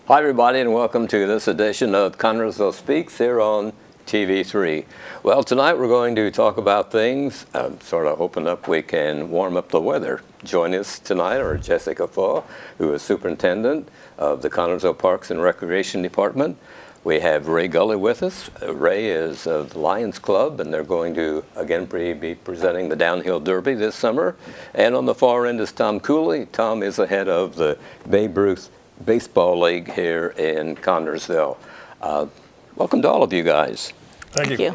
Hi everybody, and welcome to this edition of Connersville Speaks here on TV3. Well, tonight we're going to talk about things, sort of hoping up we can warm up the weather. Joining us tonight are Jessica Faw, who is Superintendent of the Connersville Parks and Recreation Department. We have Ray Gully with us. Ray is of the Lions Club, and they're going to again be presenting the Downhill Derby this summer. And on the far end is Tom Cooley. Tom is the head of the Babe Ruth Baseball League here in Connersville. Welcome to all of you guys. Thank you.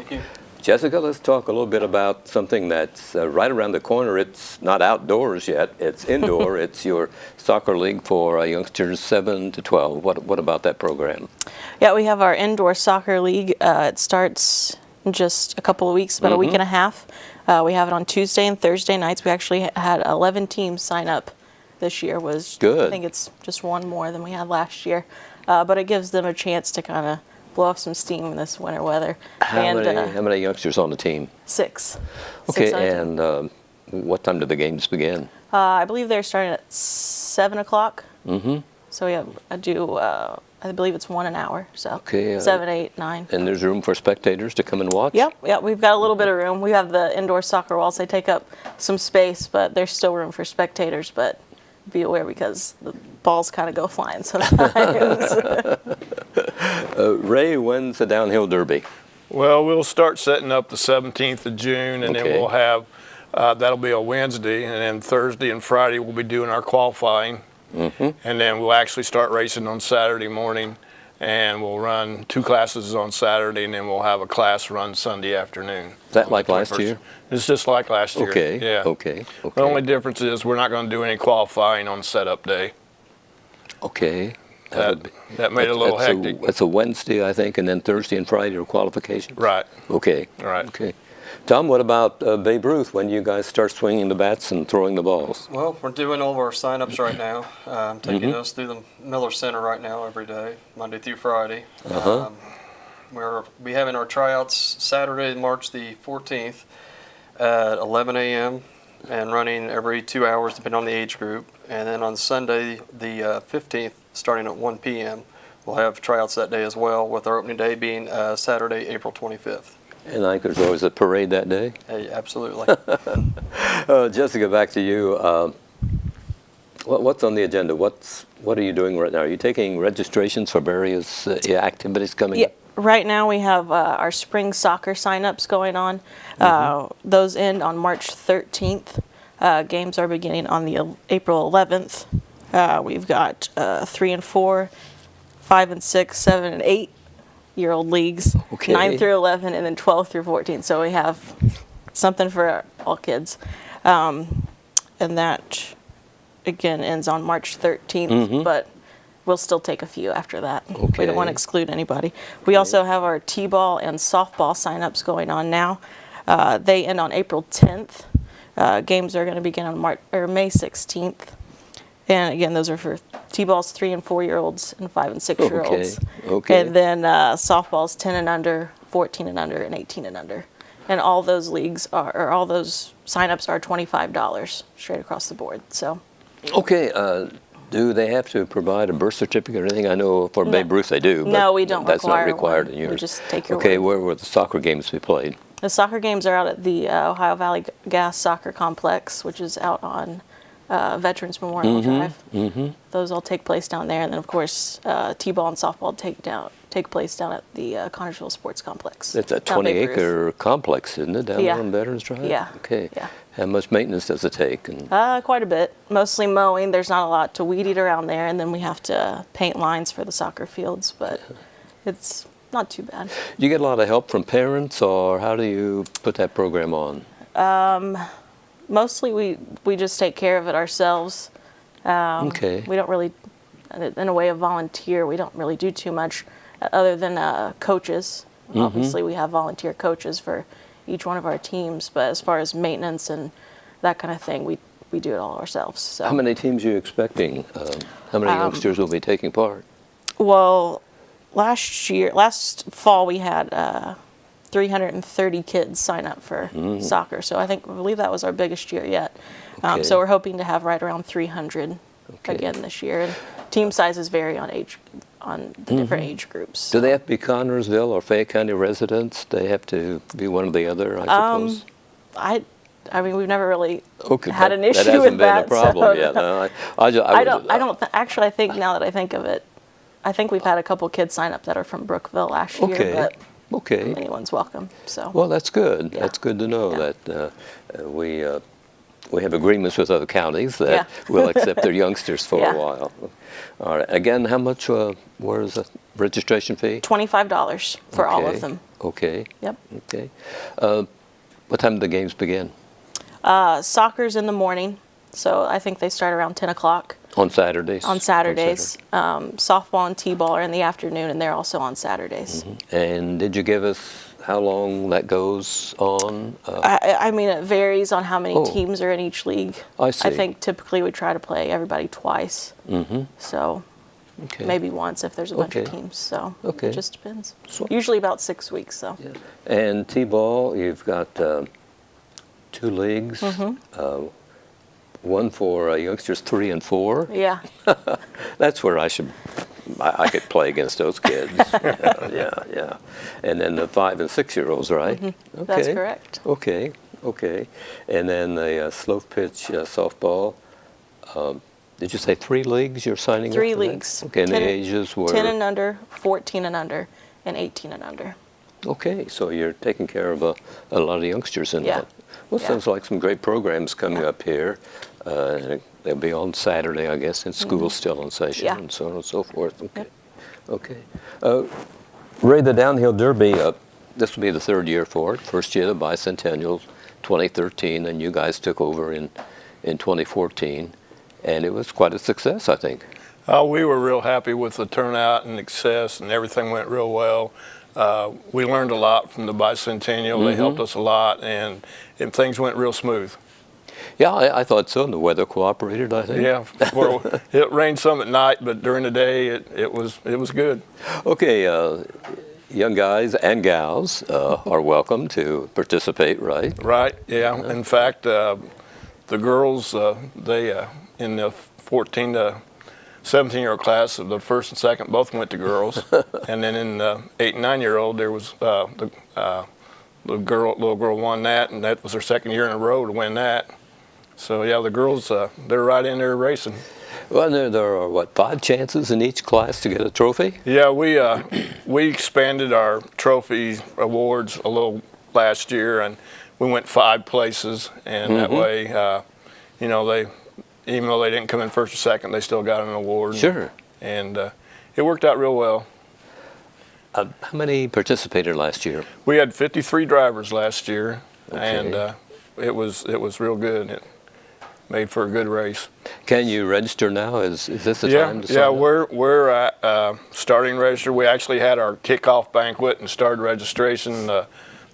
Jessica, let's talk a little bit about something that's right around the corner. It's not outdoors yet, it's indoor. It's your soccer league for youngsters 7 to 12. What about that program? Yeah, we have our indoor soccer league. It starts in just a couple of weeks, about a week and a half. We have it on Tuesday and Thursday nights. We actually had 11 teams sign up this year. Was good. I think it's just one more than we had last year. But it gives them a chance to kind of blow off some steam in this winter weather. How many youngsters on the team? 6. Okay, and what time do the games begin? I believe they're starting at 7 o'clock. So yeah, I believe it's 1 hour. So okay, 7, 8, 9. And there's room for spectators to come and watch? Yep, we've got a little bit of room. We have the indoor soccer walls. They take up some space, but there's still room for spectators. But be aware because the balls kind of go flying sometimes. Ray, when's the Downhill Derby? Well, we'll start setting up the 17th of June, and then we'll have, that'll be a Wednesday, and then Thursday and Friday we'll be doing our qualifying. And then we'll actually start racing on Saturday morning, and we'll run 2 classes on Saturday, and then we'll have a class run Sunday afternoon. Is that like last year? It's just like last year. Okay. Yeah. Okay. The only difference is we're not going to do any qualifying on setup day. Okay. That made it a little hectic. It's a Wednesday, I think, and then Thursday and Friday are qualifications. Right. Okay. Right. Okay. Tom, what about Babe Ruth? When do you guys start swinging the bats and throwing the balls? Well, we're doing all of our sign-ups right now. Taking us through the Miller Center right now every day, Monday through Friday. We'll be having our tryouts Saturday, March the 14th at 11 a.m. and running every 2 hours depending on the age group. And then on Sunday, the 15th, starting at 1 p.m., we'll have tryouts that day as well, with our opening day being Saturday, April 25th. And I think there's always a parade that day? Hey, absolutely. Jessica, back to you. What's on the agenda? What are you doing right now? Are you taking registrations for various activities coming up? Right now we have our spring soccer sign-ups going on. Those end on March 13th. Games are beginning on the April 11th. We've got 3 and 4, 5 and 6, 7 and 8-year-old leagues, 9 through 11, and then 12 through 14. So we have something for all kids. And that, again, ends on March 13th, but we'll still take a few after that. We don't want to exclude anybody. We also have our T-ball and softball sign-ups going on now. They end on April 10th. Games are going to begin on May 16th. And again, those are for T-balls 3 and 4-year-olds and 5 and 6-year-olds. And then softballs 10 and under, 14 and under, and 18 and under. And all those leagues or all those sign-ups are $25 straight across the board. So. Okay. Do they have to provide a birth certificate or anything? I know for Babe Ruth they do. But no, we don't. That's not required in yours. We just take your word. Where word. will the soccer games be played? The soccer games are out at the Ohio Valley Gas Soccer Complex, which is out on Veterans Memorial Drive. Those all take place down there, and then of course T-ball and softball take place down at the Connersville Sports Complex. It's a 20-acre complex, isn't it, down there on Veterans Drive? Yeah. Okay. Yeah. How much maintenance does it take? Quite a bit. Mostly mowing. There's not a lot to weed eat around there, and then we have to paint lines for the soccer fields, but it's not too bad. Do you get a lot of help from parents, or how do you put that program on? Mostly we just take care of it ourselves. We don't really, in a way of volunteer, we don't really do too much other than coaches. Obviously, we have volunteer coaches for each one of our teams, but as far as maintenance and that kind of thing, we do it all ourselves. So. How many teams are you expecting? How many youngsters will be taking part? Well, last fall we had 330 kids sign up for soccer, so I believe that was our biggest year yet. So we're hoping to have right around 300 again this year. And team sizes vary on on the different age groups. Do they have to be Connersville or Fayette County residents? They have to be one or the other, I suppose? I mean, we've never really Okay, had an issue that hasn't with been that. a problem so, yet. No, Actually, I think now that I think of it, I think we've had a couple kids sign up that are from Brookville last Okay. year, but Okay. anyone's welcome. So. Well, that's good. Yeah. That's good to know Yeah. that we have agreements with other counties that Yeah. will accept their youngsters for Yeah. a while. All right. Again, how much? Where is the registration fee? $25 for all Okay. of them. Okay. Yep. Okay. What time do the games begin? Soccer's in the morning, so I think they start around 10 o'clock. On Saturdays? On Saturdays. Softball and t-ball are in the afternoon, and they're also on Saturdays. And did you give us how long that goes on? I mean, it varies on how many Oh. teams are in each league. I see. I think typically we try to play everybody twice. So Okay. maybe once if there's a bunch of Okay. teams. So Okay. it just depends. So- Usually about 6 weeks. So And T-ball, you've got 2 leagues. One for youngsters 3 and 4. yeah, That's where I could play against those kids. Yeah. And then the 5 and 6-year-olds, right? Okay. that's correct. Okay. And then the slow pitch softball. Did you say 3 leagues you're signing up 3 for that? leagues. Okay, and the 10 ages were? 10 and under, 14 and under, and 18 and under. Okay, so you're taking care of a lot of youngsters in Yeah. that. Well, Yeah. sounds like some great programs coming up here. They'll be on Saturday, I guess, and school's still in session Yeah. and so on and so forth. Okay. Okay. Ray, the Downhill Derby, this will be the 3rd year for it. First year, the Bicentennial, 2013, and you guys took over in 2014. And it was quite a success, I think. We were real happy with the turnout and success, and everything went real well. We learned a lot from the Bicentennial. They helped us a lot, and things went real smooth. Yeah, I thought so, and the weather cooperated, I think. Yeah, well, it rained some at night, but during the day it was good. Okay, young guys and gals are welcome to participate, right? Right. Yeah. In fact, the girls they in the 14 to 17-year-old class, the first and second both went to girls, and then in the 8 and 9-year-old there was the little girl won that, and that was her 2nd year in a row to win that. So yeah, the girls they're right in there racing. Well, there are, 5 chances in each class to get a trophy? Yeah, we expanded our trophy awards a little last year, and we went 5 places, and that way, they, even though they didn't come in first or second, they still got an award. Sure. And it worked out real well. How many participated last year? We had 53 drivers last year, Okay. and it was real good. It made for a good race. Can you register now? Is this the Yeah, time to sign up? we're at starting register. We actually had our kickoff banquet and started registration the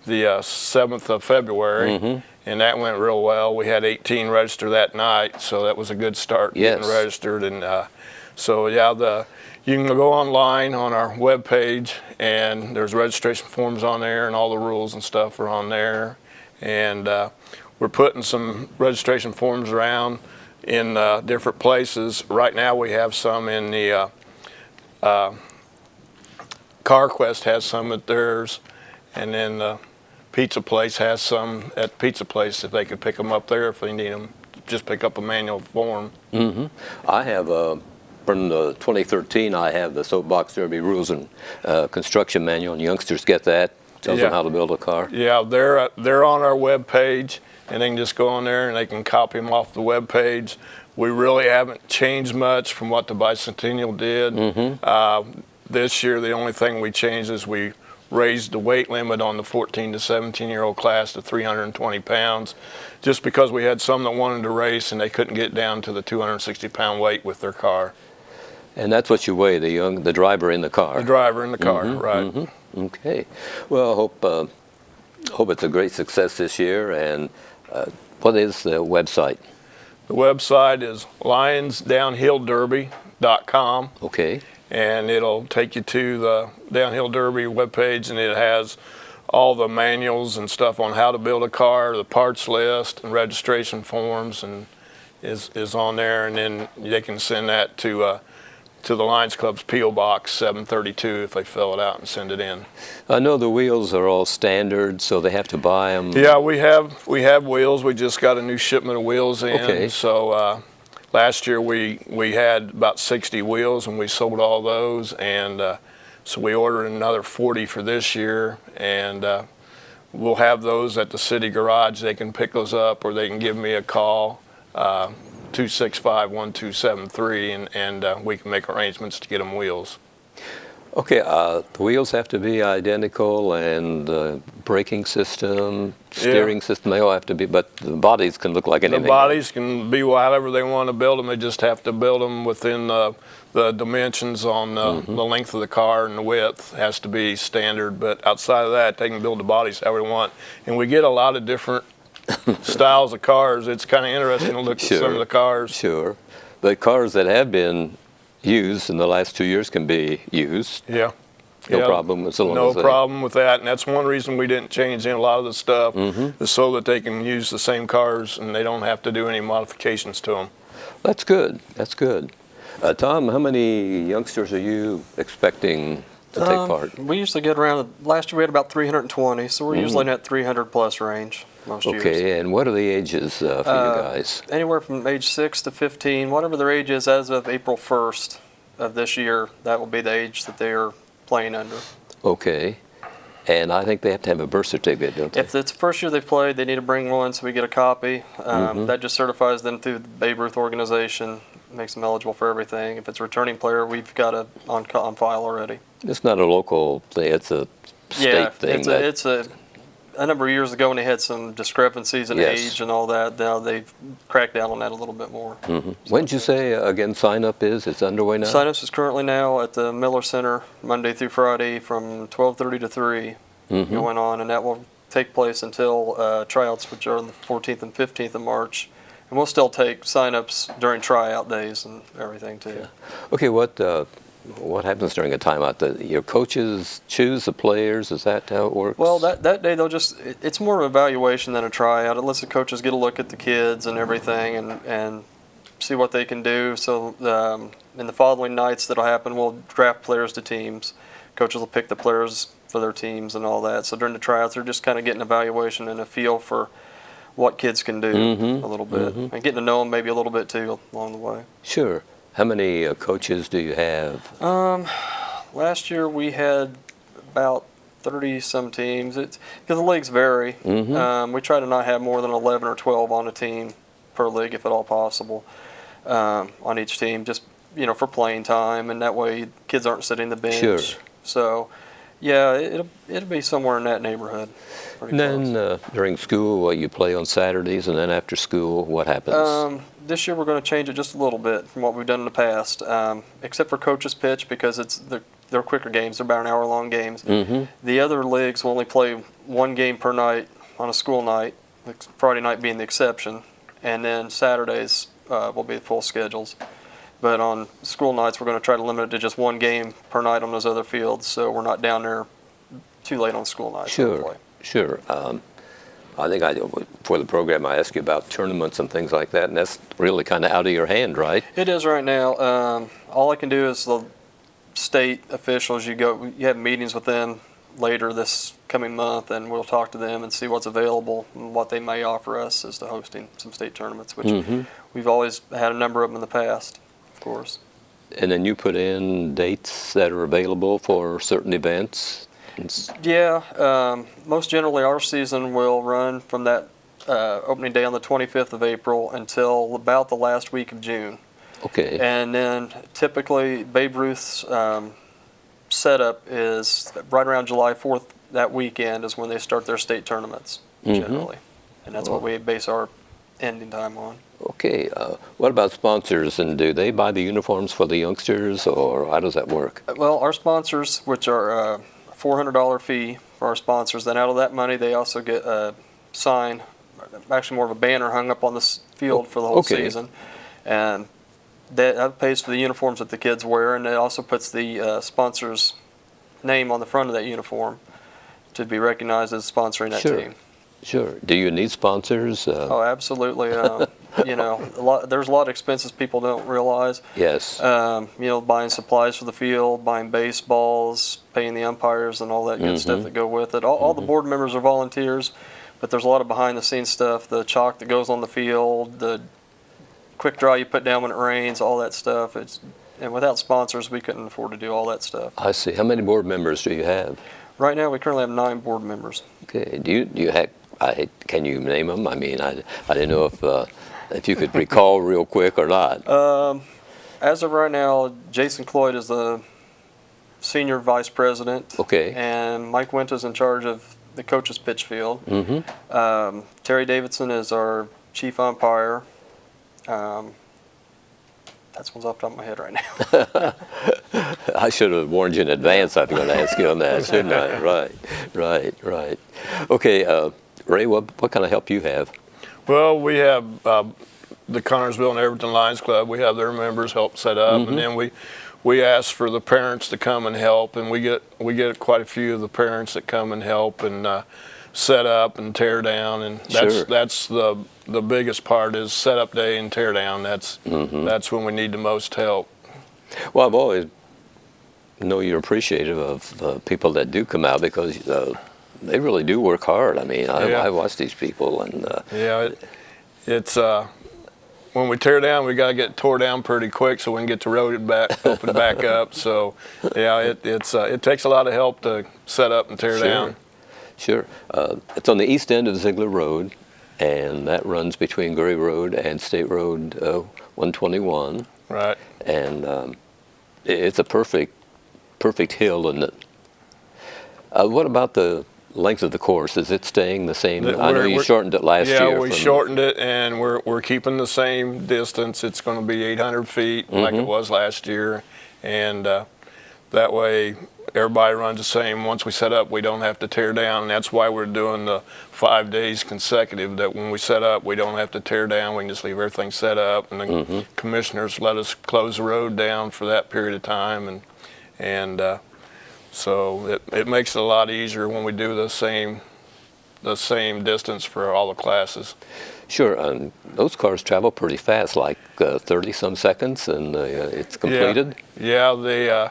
7th of February, and that went real well. We had 18 register that night, so that was a good start getting Yes. registered. And so yeah, you can go online on our webpage, and there's registration forms on there, and all the rules and stuff are on there. And we're putting some registration forms around in different places. Right now we have some in the CarQuest has some at theirs, and then the Pizza Place has some at Pizza Place if they could pick them up there if they need them. Just pick up a manual form. I have, from the 2013, I have the Soapbox Derby Rules and Construction Manual, and youngsters get that. Tells them Yeah. how to build a car. Yeah, they're on our web page, and they can just go on there and they can copy them off the web page. We really haven't changed much from what the Bicentennial did. This year, the only thing we changed is we raised the weight limit on the 14 to 17-year-old class to 320 pounds, just because we had some that wanted to race and they couldn't get down to the 260-pound weight with their car. And that's what you weigh, the driver in the car. The driver in the car, right. Okay. Well, hope it's a great success this year. And what is the website? The website is lionsdownhillderby.com. Okay. And it'll take you to the Downhill Derby webpage, and it has all the manuals and stuff on how to build a car, the parts list and registration forms, and is on there. And then they can send that to to the Lions Club's P.O. Box 732 if they fill it out and send it in. I know the wheels are all standard, so they have to buy them. Yeah, we have wheels. We just got a new shipment of wheels in. Okay. So last year we had about 60 wheels and we sold all those, and so we ordered another 40 for this year, and we'll have those at the city garage. They can pick those up, or they can give me a call. 265-1273, and we can make arrangements to get them wheels. Okay, the wheels have to be identical, and the braking system, steering system, they all have to be, but the bodies can look like anything. The bodies can be however they want to build them. They just have to build them within the dimensions on the length of the car, and the width has to be standard. But outside of that, they can build the bodies however they want. And we get a lot of different styles of cars. It's kind of interesting to look at some of the cars. Sure. The cars that have been used in the last 2 years can be used. Yeah. No problem as long as No problem with that. And that's one reason we didn't change in a lot of the stuff, is so that they can use the same cars and they don't have to do any modifications to them. That's good. That's good. Tom, how many youngsters are you expecting to take part? We usually get around, last year we had about 320, so we're usually in that 300 plus range most years. Okay, and what are the ages for you guys? Anywhere from age 6 to 15, whatever their age is as of April 1st of this year, that will be the age that they are playing under. Okay, and I think they have to have a birth certificate, don't they? If it's the first year they've played, they need to bring one, so we get a copy. That just certifies them through the Babe Ruth organization, makes them eligible for everything. If it's a returning player, we've got it on file already. It's not a local thing, it's a state thing. It's a number of years ago when they had some discrepancies in age and all that. Now they've cracked down on that a little bit more. When did you say, again, sign-up is? It's underway now? Sign-ups is currently now at the Miller Center, Monday through Friday from 12:30 to 3 going on, and that will take place until tryouts, which are on the 14th and 15th of March. And we'll still take sign-ups during tryout days and everything, too. Yeah. Okay, what happens during a timeout? Your coaches choose the players? Is that how it works? Well, that day they'll it's more of an evaluation than a tryout. It lets the coaches get a look at the kids and everything and see what they can do. So in the following nights that'll happen, we'll draft players to teams. Coaches will pick the players for their teams and all that. So during the tryouts, they're just kind of getting evaluation and a feel for what kids can do a little bit. And getting to know them maybe a little bit, too, along the way. Sure. How many coaches do you have? Last year we had about 30-some teams. It's because the leagues vary. We try to not have more than 11 or 12 on a team per league, if at all possible, on each team, just for playing time, and that way kids aren't sitting the bench. Sure. So, yeah, it'll be somewhere in that neighborhood. And then during school, you play on Saturdays, and then after school, what happens? This year we're going to change it just a little bit from what we've done in the past, except for coaches pitch, because they're quicker games. They're about an hour-long games. The other leagues will only play one game per night on a school night, Friday night being the exception, and then Saturdays will be the full schedules. But on school nights, we're going to try to limit it to just one game per night on those other fields, so we're not down there too late on school nights. Sure. I think for the program I asked you about tournaments and things like that, and that's really kind of out of your hand, right? It is right now. All I can do is the state officials. You have meetings with them later this coming month, and we'll talk to them and see what's available and what they may offer us as to hosting some state tournaments, which we've always had a number of them in the past, of course. And then you put in dates that are available for certain events? Yeah, most generally our season will run from that opening day on the 25th of April until about the last week of June. Okay. And then typically Babe Ruth's setup is right around July 4th. That weekend is when they start their state tournaments generally. And that's what we base our ending time on. Okay. What about sponsors? And do they buy the uniforms for the youngsters, or how does that work? Well, our sponsors, which are $400 fee for our sponsors. Then out of that money, they also get a sign, actually more of a banner hung up on the field for the whole season. And that pays for the uniforms that the kids wear, and it also puts the sponsor's name on the front of that uniform to be recognized as sponsoring that team. Sure. Do you need sponsors? Oh, absolutely. there's a lot of expenses people don't realize. Yes. Buying supplies for the field, buying baseballs, paying the umpires, and all that good stuff that go with it. All the board members are volunteers, but there's a lot of behind-the-scenes stuff. The chalk that goes on the field, the quick dry you put down when it rains, all that stuff. And without sponsors, we couldn't afford to do all that stuff. I see. How many board members do you have? Right now, we currently have 9 board members. Okay. Do you have? Can you name them? I mean, I didn't know if you could recall real quick or not. As of right now, Jason Cloyd is the senior vice president. Okay. And Mike Winter's in charge of the coaches pitch field. Terry Davidson is our chief umpire. That's one's off the top of my head right now. I should have warned you in advance. I was going to ask you on that, shouldn't I? Right. Okay, Ray, what kind of help you have? Well, we have the Connersville and Everton Lions Club. We have their members help set up, and then we ask for the parents to come and help, and we get quite a few of the parents that come and help and set up and tear down, and that's the biggest part is set up day and tear down. That's when we need the most help. Well, I've always know you're appreciative of the people that do come out because they really do work hard. I mean, I watch these people, and it's when we tear down, we got to get tore down pretty quick so we can get the road open back up. So it takes a lot of help to set up and tear down. Sure. It's on the east end of Ziegler Road, and that runs between Gray Road and State Road 121. Right. And it's a perfect hill, isn't it? What about the length of the course? Is it staying the same? I know you shortened it last year. Yeah, we shortened it, and we're keeping the same distance. It's going to be 800 feet like it was last year, and that way everybody runs the same. Once we set up, we don't have to tear down, and that's why we're doing the 5 days consecutive, that when we set up, we don't have to tear down. We can just leave everything set up, and the commissioners let us close the road down for that period of time, and so it makes it a lot easier when we do the same distance for all the classes. Sure, and those cars travel pretty fast, like 30-some seconds, and it's completed? Yeah,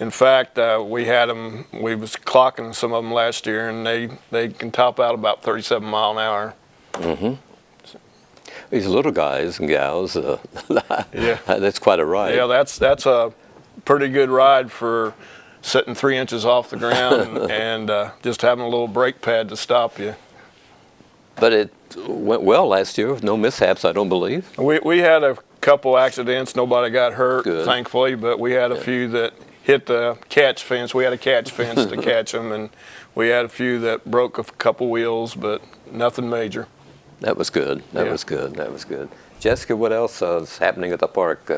in fact, we was clocking some of them last year, and they can top out about 37 mile an hour. These little guys and gals, that's quite a ride. Yeah, that's a pretty good ride for sitting 3 inches off the ground and just having a little brake pad to stop you. But it went well last year with no mishaps, I don't believe. We had a couple accidents. Nobody got hurt, thankfully, but we had a few that hit the catch fence. We had a catch fence to catch them, and we had a few that broke a couple wheels, but nothing major. That was good. That was good. Jessica, what else is happening at the park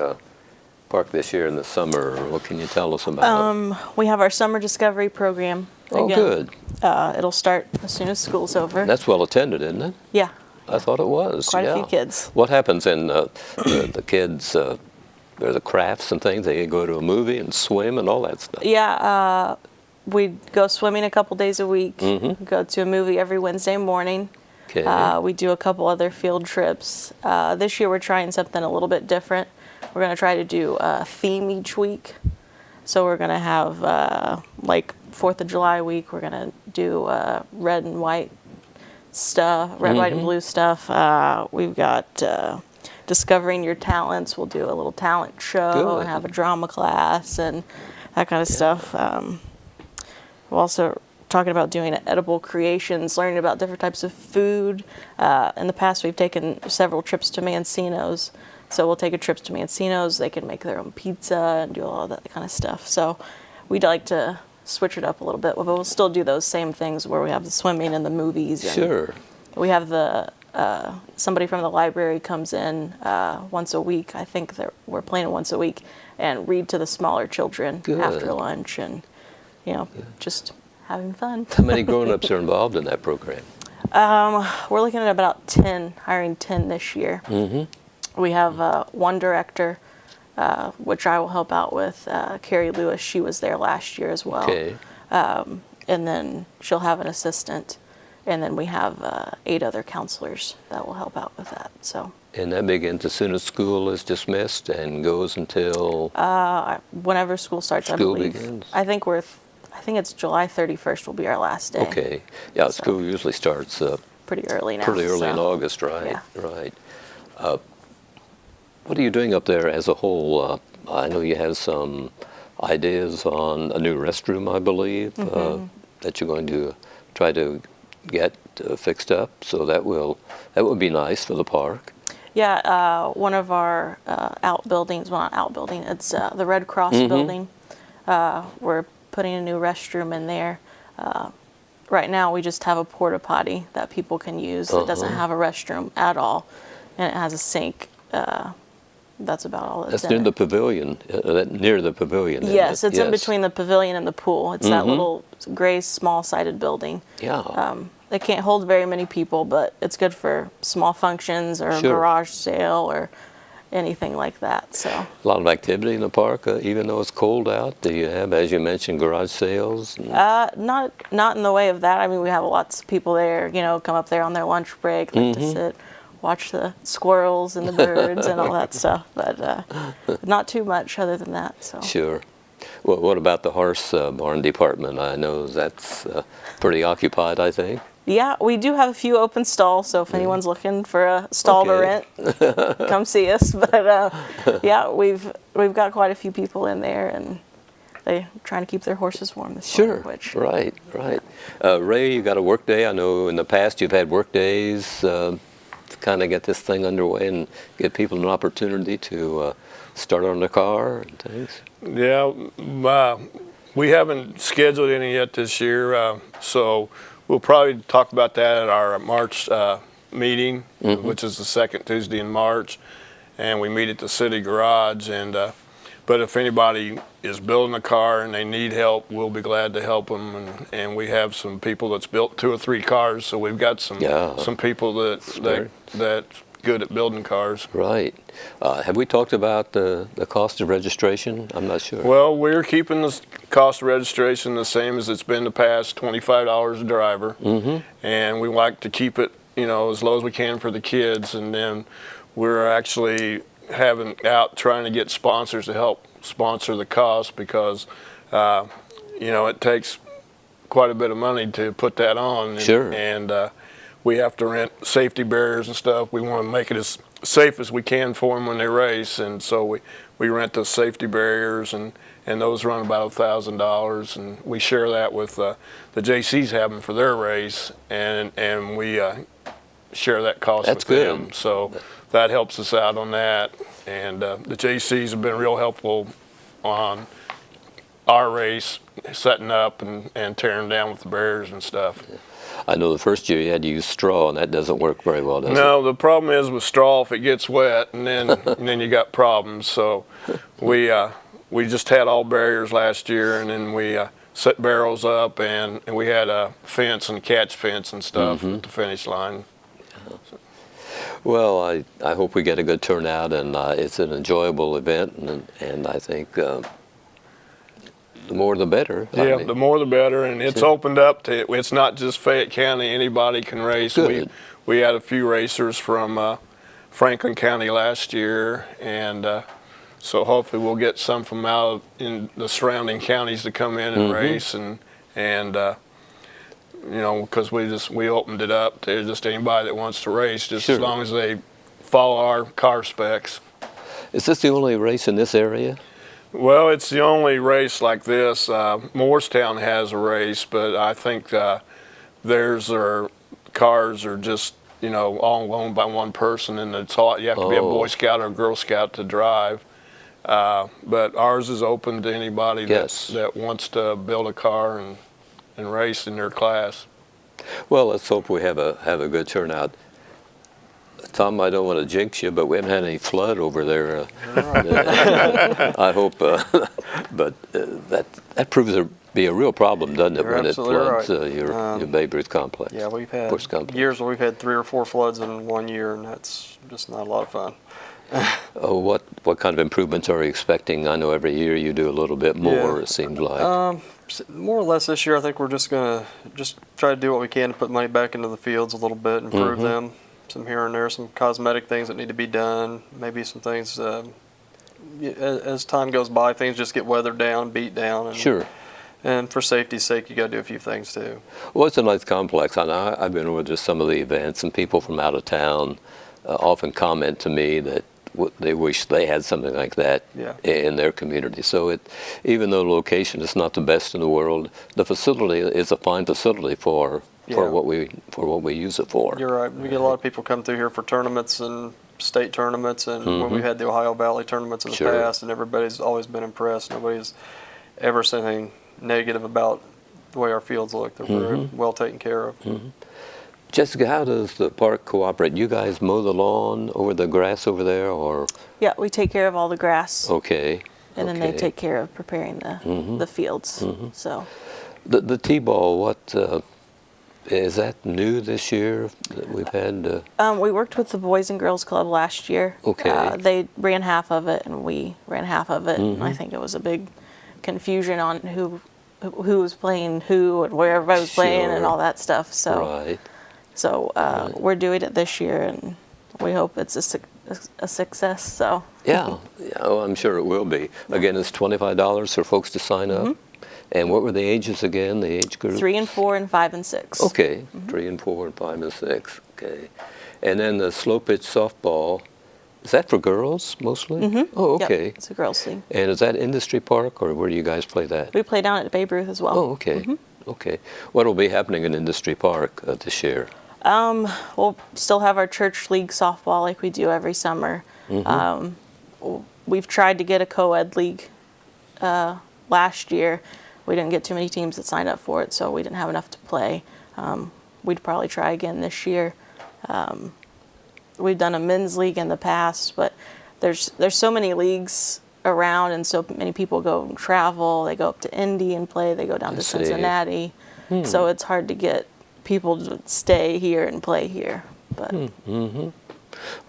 this year in the summer? What can you tell us about? We have our summer discovery program. Oh, good. It'll start as soon as school's over. That's well attended, isn't it? Yeah. I thought it was. Quite a few kids. What happens in the kids? There's the crafts and things. They go to a movie and swim and all that stuff. Yeah, we go swimming a couple days a week. Go to a movie every Wednesday morning. Okay. We do a couple other field trips. This year we're trying something a little bit different. We're going to try to do a theme each week. So we're going to have, like 4th of July week, we're going to do red and white stuff, red, white, and blue stuff. We've got discovering your talents. We'll do a little talent show and have a drama class and that kind of stuff. We're also talking about doing edible creations, learning about different types of food. In the past, we've taken several trips to Mancino's. So we'll take a trip to Mancino's. They can make their own pizza and do all that kind of stuff. So we'd like to switch it up a little bit, but we'll still do those same things where we have the swimming and the movies. And sure. We have somebody from the library comes in once a week. I think we're planning once a week, and read to the smaller children after lunch, and just having fun. How many grown-ups are involved in that program? We're looking at about 10, hiring 10 this year. We have one director, which I will help out with, Carrie Lewis. She was there last year as well. Okay. And then she'll have an assistant. And then we have 8 other counselors that will help out with that. So. And that begins as soon as school is dismissed and goes until Whenever school starts, I school believe. begins? I think it's July 31st will be our last day. Okay. Yeah, So, school usually starts pretty early now. pretty early in so, August, right? yeah. Right. What are you doing up there as a whole? I know you have some ideas on a new restroom, I believe, that you're going to try to get fixed up. So that would be nice for the park. Yeah, one of our outbuildings, well, not outbuilding, it's the Red Cross building. We're putting a new restroom in there. Right now, we just have a porta potty that people can use. It doesn't have a restroom at all, and it has a sink. That's about all that's That's in near the pavilion, near the pavilion. isn't Yes, it? it's in between the pavilion and the pool. It's that little gray, small-sided building. Yeah. It can't hold very many people, but it's good for small functions or a Sure. garage sale or anything like that. So. A lot of activity in the park, even though it's cold out. Do you have, as you mentioned, garage sales? Not in the way of that. I mean, we have lots of people there, come up there on their lunch break, like to sit, watch the squirrels and the birds and all that stuff. But not too much other than that. So. Sure. Well, what about the horse barn department? I know that's pretty occupied, I think. Yeah, we do have a few open stalls, so if anyone's looking for a stall to Okay. rent, come see us. But yeah, we've got quite a few people in there, and they're trying to keep their horses warm this Sure. summer. Which Right. Ray, you got a work day. I know in the past you've had work days to kind of get this thing underway and give people an opportunity to start on the car and things. Yeah, we haven't scheduled any yet this year, so we'll probably talk about that at our March meeting, which is the second Tuesday in March, and we meet at the city garage. And but if anybody is building a car and they need help, we'll be glad to help them. And we have some people that's built 2 or 3 cars, so we've got some people that good at building cars. Right. Have we talked about the cost of registration? I'm not sure. Well, we're keeping the cost of registration the same as it's been the past, $25 a driver. And we like to keep it, as low as we can for the kids. And then we're actually trying to get sponsors to help sponsor the cost because, it takes quite a bit of money to put that on. Sure. And we have to rent safety barriers and stuff. We want to make it as safe as we can for them when they race, and so we rent those safety barriers, and those run about $1,000, and we share that with the JCs have them for their race, and we share that cost That's with good. them. So that helps us out on that, and the JCs have been real helpful on our race, setting up and tearing down with the barriers and stuff. I know the first year you had to use straw, and that doesn't work very well, does it? No, the problem is with straw, if it gets wet, and then you got problems. So we just had all barriers last year, and then we set barrels up, and we had a fence and catch fence and stuff at the finish line. Well, I hope we get a good turnout, and it's an enjoyable event, and I think the more the better. Yeah, the more the better, and it's opened up to, it's not just Fayette County, anybody can race. Good. We had a few racers from Franklin County last year, and so hopefully we'll get some from out in the surrounding counties to come in and race, and because we opened it up to just anybody that wants to race, just as long as they follow our car specs. Is this the only race in this area? Well, it's the only race like this. Morristown has a race, but I think theirs are cars are just all owned by one person, and it's all, you have to be a Boy Scout or a Girl Scout to drive. But ours is open to anybody that wants to build a car and race in their class. Well, let's hope we have a good turnout. Tom, I don't want to jinx you, but we haven't had any flood over there. I hope, but that proves to be a real problem, doesn't it, You're when it absolutely floods right. your Babe Ruth complex? Yeah, we've had Horse complex. years where we've had 3 or 4 floods in one year, and that's just not a lot of fun. What kind of improvements are you expecting? I know every year you do a little bit more, Yeah. it seems like. More or less this year, I think we're just gonna try to do what we can to put money back into the fields a little bit, improve them. Some here and there, some cosmetic things that need to be done. Maybe some things as time goes by, things just get weathered down, beat down. And, Sure. And for safety's sake, you got to do a few things too. Well, it's a nice complex. And I've been over to some of the events, and people from out of town often comment to me that they wish they had something like that in their community. So even though the location is not the best in the world, the facility is a fine facility for what we use it for. You're right. We get a lot of people come through here for tournaments and state tournaments, and when we had the Ohio Valley tournaments in the past, and everybody's always been impressed. Nobody's ever said anything negative about the way our fields look. They're very well taken care of. Jessica, how does the park cooperate? You guys mow the lawn over the grass over there, or? Yeah, we take care of all the grass. Okay. And then they take care of preparing the fields. So. The T-ball, what is that new this year that we've had? We worked with the Boys and Girls Club last year. Okay. They ran half of it, and we ran half of it. And I think it was a big confusion on who was playing who and where everybody was playing and all that stuff. So. Right. So we're doing it this year, and we hope it's a success. So Yeah, well, I'm sure it will be. Again, it's $25 for folks to sign up. And what were the ages again? The age group? 3 and 4 and 5 and 6. Okay, 3 and 4 and 5 and 6. Okay, and then the slow pitch softball. Is that for girls mostly? Oh, okay. Yep, it's a girls' league. And is that Industry Park, or where do you guys play that? We play down at Babe Ruth as well. Oh, okay. Okay. What will be happening in Industry Park this year? We'll still have our church league softball like we do every summer. We've tried to get a co-ed league last year. We didn't get too many teams that signed up for it, so we didn't have enough to play. We'd probably try again this year. We've done a men's league in the past, but there's so many leagues around, and so many people go and travel. They go up to Indy and play. They go down to Cincinnati. So it's hard to get people to stay here and play here. But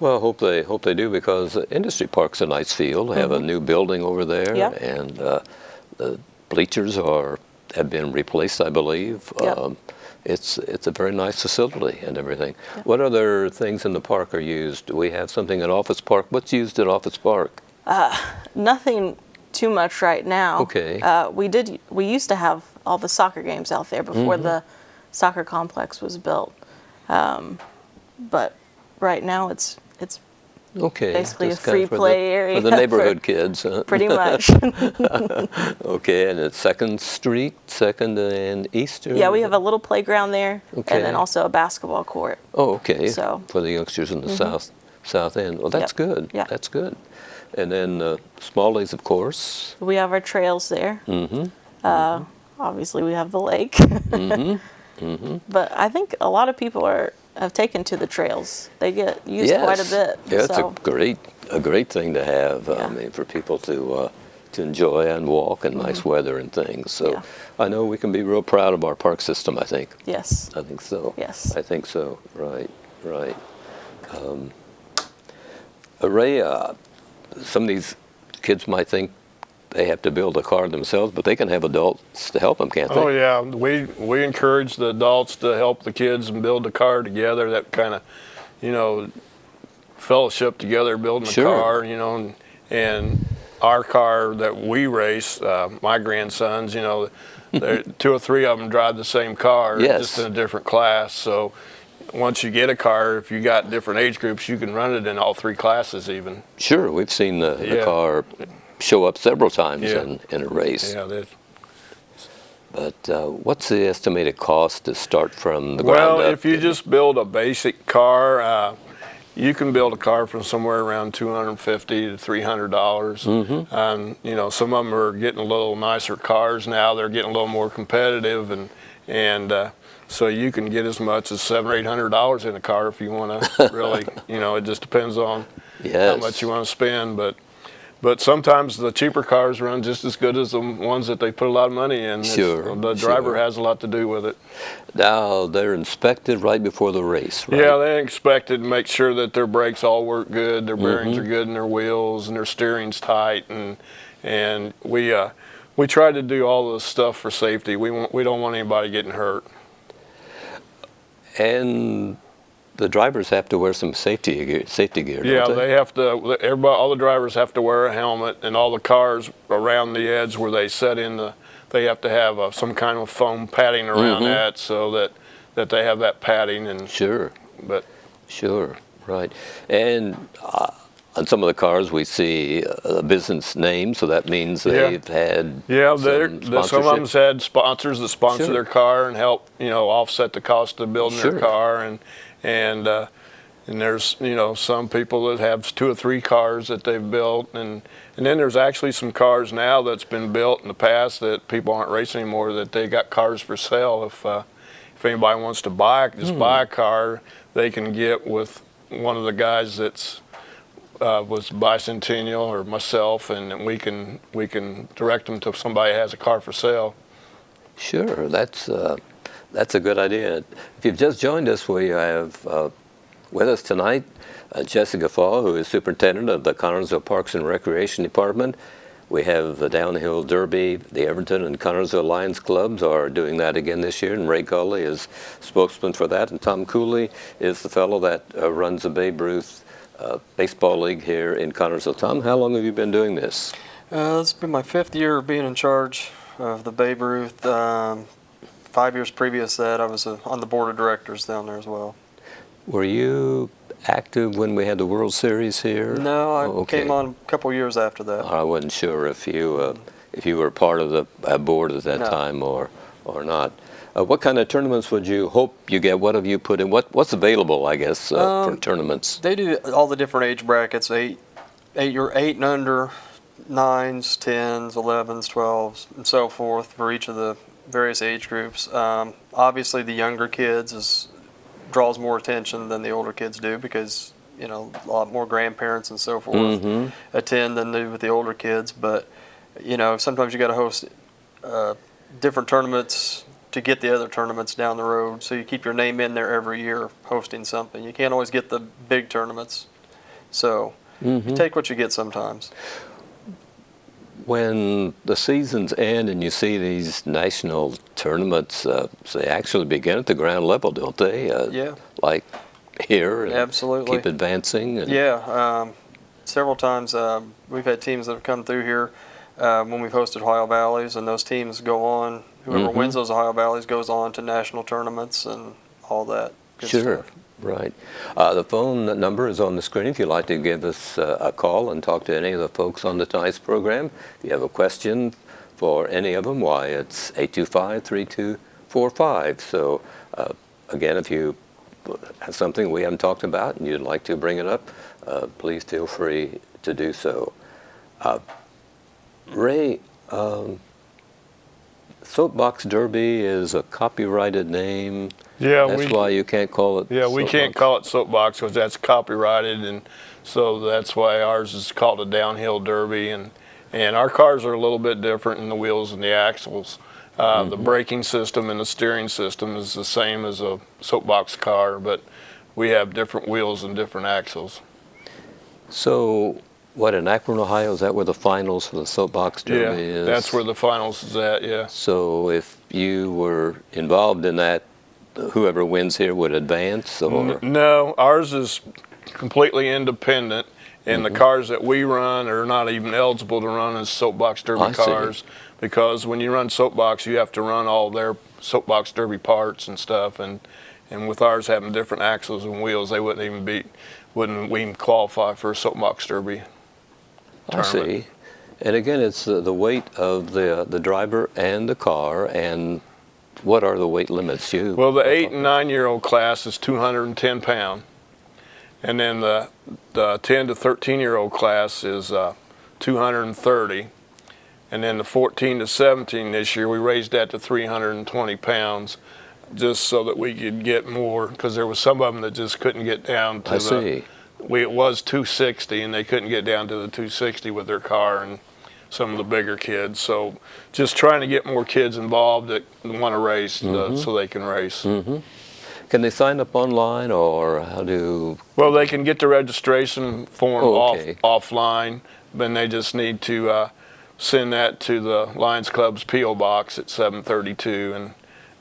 Well, hope they do, because Industry Park's a nice field. They have a new building over there, and the bleachers have been replaced, I believe. It's a very nice facility and everything. What other things in the park are used? Do we have something at Office Park? What's used at Office Park? nothing too much right now. Okay. We used to have all the soccer games out there before the soccer complex was built. But right now it's okay, basically a just kind free of for play area for the neighborhood kids. Huh? Pretty much. Okay, and it's 2nd Street, 2nd and Eastern? Yeah, we have a little playground there, Okay. and then also a basketball court. Oh, okay. So- for the youngsters in the south end. Well, that's good. Yeah. That's good. And then Small Leagues, of course. We have our trails there. Obviously, we have the lake. But I think a lot of people have taken to the trails. They get used quite a bit. Yeah, it's so. a great thing to have. I mean, for people to enjoy and walk in nice weather and things. So I know we can be real proud of our park system, I think. Yes. I think so. Yes. I think so. Right. Ray, some of these kids might think they have to build a car themselves, but they can have adults to help them, can't they? Oh yeah, we encourage the adults to help the kids and build the car together. That kind of, fellowship together, building a car, and our car that we race, my grandsons, 2 or 3 of them drive the same car, just in a different class. So once you get a car, if you got different age groups, you can run it in all 3 classes even. Sure, we've seen the car show up several times in a race. Yeah, but what's the estimated cost to start from the ground up? Well, if you just build a basic car, you can build a car from somewhere around $250 to $300. Some of them are getting a little nicer cars now. They're getting a little more competitive, and so you can get as much as $700 or $800 in a car if you want to really. It just depends on how much you want to spend, but But sometimes the cheaper cars run just as good as the ones that they put a lot of money in. Sure. The driver has a lot to do with it. Now, they're inspected right before the race, right? Yeah, they inspected to make sure that their brakes all work good, their bearings are good in their wheels, and their steering's tight. And we try to do all this stuff for safety. We don't want anybody getting hurt. And the drivers have to wear some safety gear, Yeah, don't they? they have to. All the drivers have to wear a helmet, and all the cars around the edge where they set in they have to have some kind of foam padding around that, so that they have that padding. And Sure. but Sure, right. And on some of the cars we see a business name, so that means they've had some of them's had sponsors that sponsor Sure. their car and help offset the cost of building Sure. their car, and there's some people that have 2 or 3 cars that they've built, and then there's actually some cars now that's been built in the past that people aren't racing anymore, that they got cars for sale. If anybody wants to buy a car, they can get with one of the guys that's was Bicentennial or myself, and we can direct them to somebody that has a car for sale. Sure, that's a good idea. If you've just joined us, we have with us tonight Jessica Fall, who is superintendent of the Connersville Parks and Recreation Department. We have the Downhill Derby. The Everton and Connersville Lions Clubs are doing that again this year, and Ray Gulley is spokesman for that, and Tom Cooley is the fellow that runs the Babe Ruth Baseball League here in Connersville. Tom, how long have you been doing this? It's been my 5th year of being in charge of the Babe Ruth. 5 years previous to that, I was on the board of directors down there as well. Were you active when we had the World Series here? No, I came on a couple years after that. I wasn't sure if you were part of the board at that No. time or not. What kind of tournaments would you hope you get? What have you put in? What's available, I guess, for tournaments? They do all the different age brackets: 8 and under, 9s, 10s, 11s, 12s, and so forth for each of the various age groups. Obviously, the younger kids draws more attention than the older kids do, because a lot more grandparents and so forth attend than do with the older kids. But sometimes you got to host different tournaments to get the other tournaments down the road, so you keep your name in there every year hosting something. You can't always get the big tournaments, so you take what you get sometimes. When the seasons end and you see these national tournaments, they actually begin at the ground level, don't they? Yeah. Like here, and Absolutely. keep advancing. And Yeah, several times we've had teams that have come through here when we've hosted Ohio Valleys, and those teams go on. Whoever wins those Ohio Valleys goes on to national tournaments and all that good Sure, stuff. right. The phone number is on the screen if you'd like to give us a call and talk to any of the folks on tonight's program. If you have a question for any of them, why, it's 825-3245. So, again, if you have something we haven't talked about and you'd like to bring it up, please feel free to do so. Ray, Soapbox Derby is a copyrighted name. Yeah, That's why you can't call it. Yeah, we can't call it Soapbox because that's copyrighted, and so that's why ours is called a Downhill Derby. And our cars are a little bit different in the wheels and the axles. The braking system and the steering system is the same as a Soapbox car, but we have different wheels and different axles. So, what, in Akron, Ohio, is that where the finals for the Soapbox Derby is? Yeah, that's where the finals is at, yeah. So if you were involved in that, whoever wins here would advance, or? No, ours is completely independent, and the cars that we run are not even eligible to run as Soapbox Derby I see. cars, because when you run Soapbox, you have to run all their Soapbox Derby parts and stuff, and with ours having different axles and wheels, they wouldn't even qualify for a Soapbox Derby. I see. And again, it's the weight of the driver and the car, and what are the weight limits? Well, the 8 and 9-year-old class is 210 pounds, and then the 10 to 13-year-old class is 230, and then the 14 to 17 this year we raised that to 320 pounds, just so that we could get more, because there was some of them that just couldn't get down to it was 260, and they couldn't get down to the 260 with their car and some of the bigger kids. So just trying to get more kids involved that want to race so they can race. Can they sign up online, or how do? Well, they can get the registration form okay. offline, then they just need to send that to the Lions Club's P.O. Box at 732,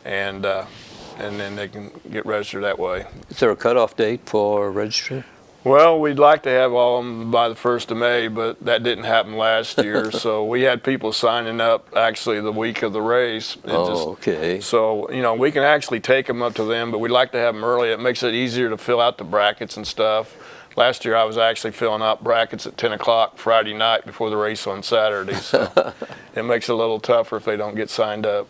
and then they can get registered that way. Is there a cutoff date for registering? Well, we'd like to have all of them by the 1st of May, but that didn't happen last year. So we had people signing up actually the week of the race. Okay. So, you know, we can actually take them up to them, but we'd like to have them early. It makes it easier to fill out the brackets and stuff. Last year I was actually filling out brackets at 10 o'clock Friday night before the race on Saturday. So it makes it a little tougher if they don't get signed up.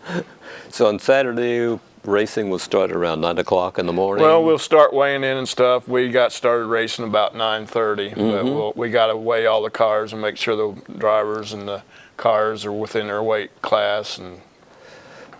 So on Saturday, racing will start around 9 o'clock in the morning? Well, we'll start weighing in and stuff. We got started racing about 9:30, but we got to weigh all the cars and make sure the drivers and the cars are within their weight class. And